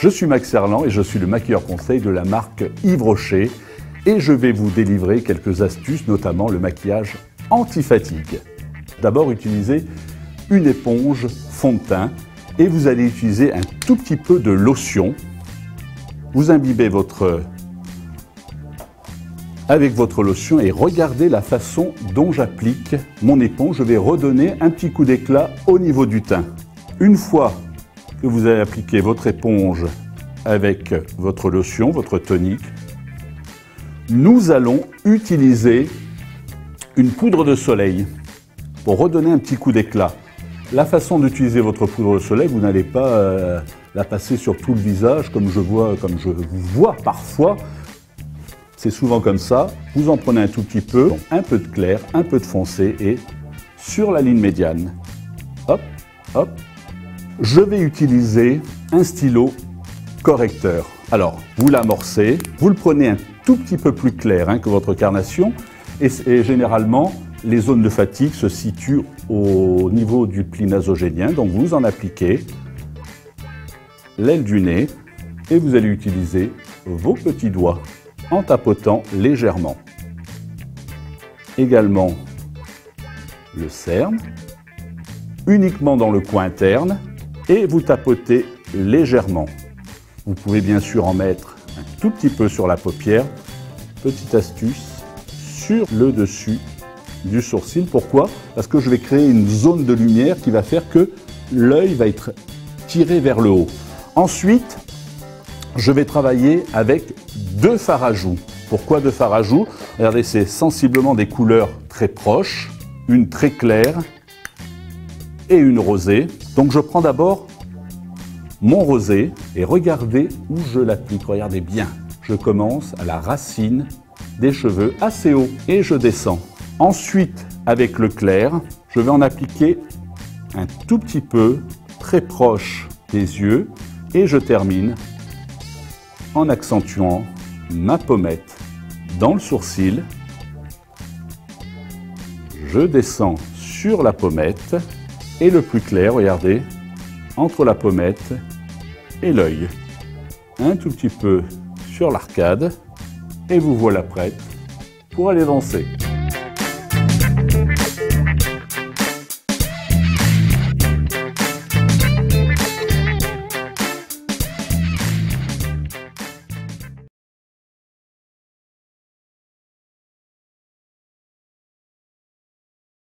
Je suis Max Serlan et je suis le maquilleur conseil de la marque Yves Rocher et je vais vous délivrer quelques astuces, notamment le maquillage anti-fatigue. D'abord, utilisez une éponge fond de teint et vous allez utiliser un tout petit peu de lotion. Vous imbibez avec votre lotion et regardez la façon dont j'applique mon éponge. Je vais redonner un petit coup d'éclat au niveau du teint. Une fois que vous avez appliqué votre éponge avec votre lotion, votre tonique, nous allons utiliser une poudre de soleil pour redonner un petit coup d'éclat. La façon d'utiliser votre poudre de soleil, vous n'allez pas la passer sur tout le visage comme je vous vois parfois. C'est souvent comme ça. Vous en prenez un tout petit peu, un peu de clair, un peu de foncé et sur la ligne médiane. Hop, hop. Je vais utiliser un stylo correcteur. Alors, vous l'amorcez, vous le prenez un tout petit peu plus clair que votre carnation et généralement, les zones de fatigue se situent au niveau du pli nasogénien. Donc, vous en appliquez l'aile du nez et vous allez utiliser vos petits doigts en tapotant légèrement. Également le cerne, uniquement dans le coin interne, et vous tapotez légèrement. Vous pouvez bien sûr en mettre un tout petit peu sur la paupière. Petite astuce, sur le dessus du sourcil. Pourquoi? Parce que je vais créer une zone de lumière qui va faire que l'œil va être tiré vers le haut. Ensuite, je vais travailler avec deux fards à joues. Pourquoi deux fards à joues? Regardez, c'est sensiblement des couleurs très proches, une très claire et une rosée. Donc je prends d'abord mon rosé et regardez où je l'applique. Regardez bien, je commence à la racine des cheveux assez haut et je descends. Ensuite, avec le clair, je vais en appliquer un tout petit peu, très proche des yeux et je termine en accentuant ma pommette dans le sourcil. Je descends sur la pommette et le plus clair, regardez, entre la pommette et l'œil. Un tout petit peu sur l'arcade et vous voilà prête pour aller danser.